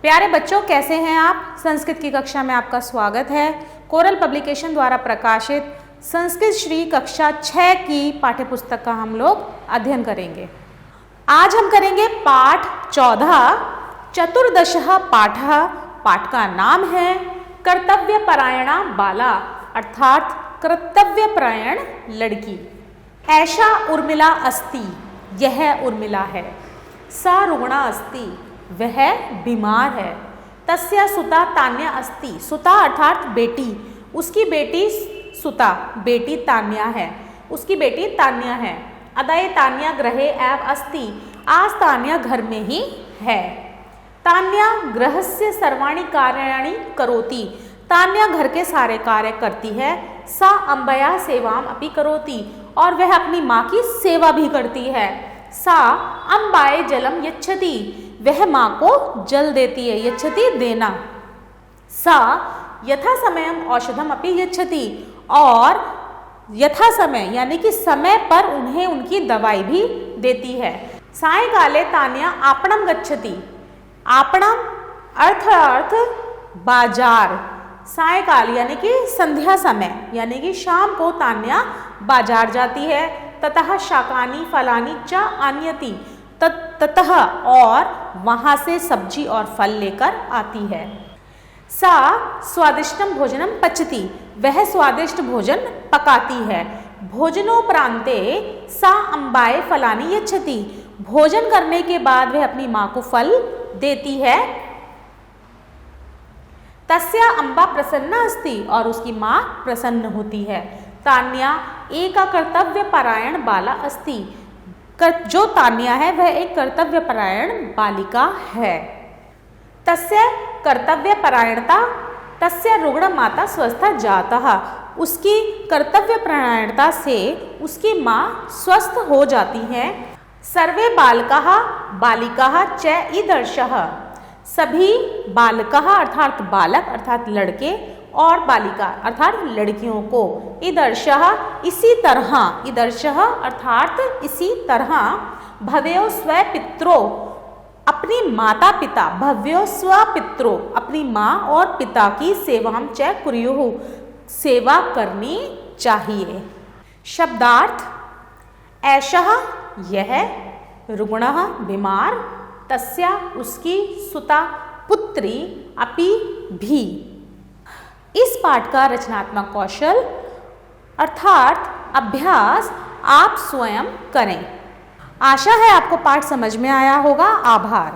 प्यारे बच्चों, कैसे हैं आप? संस्कृत की कक्षा में आपका स्वागत है। कोरल पब्लिकेशन द्वारा प्रकाशित संस्कृत श्री कक्षा 6 की पाठ्यपुस्तक का हम लोग अध्ययन करेंगे। आज हम करेंगे पाठ 14 चतुर्दशः पाठः। पाठ का नाम है कर्तव्यपरायणा बाला, अर्थात कर्तव्यपरायण लड़की। ऐशा उर्मिला अस्ति, यह उर्मिला है। सा रुग्णा अस्ति, वह बीमार है। तस्या सुता तान्या अस्ति, सुता अर्थात बेटी, उसकी बेटी सुता, बेटी तान्या है, उसकी बेटी तान्या है। अदय तान्या गृहे एव अस्ति, आज तान्या घर में ही है। तान्या गृहस्य सर्वाणि कार्याणि करोति, तान्या घर के सारे कार्य करती है। सा अम्बया सेवाम अपि करोति, और वह अपनी माँ की सेवा भी करती है। सा अम्बाए जलम यच्छति, वह माँ को जल देती है। यच्छति देना। सा यथा समयम औषधम अपि यच्छति, और यथा समय यानी कि समय पर उन्हें उनकी दवाई भी देती है। सायंकाले तान्या आपणम गच्छति, आपणम अर्थ बाजार। सायंकाल यानी कि संध्या समय यानी कि शाम को तान्या बाजार जाती है। ततः शाकानि फलानि च आनयति, ततः और वहाँ से सब्जी और फल लेकर आती है। सा स्वादिष्टम भोजनम पचति, वह स्वादिष्ट भोजन पकाती है। भोजनोपरांते सा अम्बाए फलानि यच्छति, भोजन करने के बाद वह अपनी माँ को फल देती है। तस्या अम्बा प्रसन्ना अस्ति, और उसकी माँ प्रसन्न होती है। तान्या एका कर्तव्यपरायण बाला अस्ति, जो तान्या है वह एक कर्तव्यपरायण बालिका है। तस्य कर्तव्यपरायणता तस्य रुग्ण माता स्वस्था जातः, उसकी कर्तव्यपरायणता से उसकी माँ स्वस्थ हो जाती है। सर्वे बालकाः बालिकाः च ईदर्शः, सभी बालकाः अर्थात बालक अर्थात लड़के और बालिका अर्थात लड़कियों को ईदर्शः इसी तरह, ईदर्शः अर्थात इसी तरह, भवेयो स्वपित्रो अपनी माता पिता, भव्यो स्वपित्रो अपनी माँ और पिता की सेवां च कुर्युः, सेवा करनी चाहिए। शब्दार्थ: ऐशः यह, रुग्णः बीमार, तस्या उसकी, सुता पुत्री, अपि भी। इस पाठ का रचनात्मक कौशल अर्थात अभ्यास आप स्वयं करें। आशा है आपको पाठ समझ में आया होगा। आभार।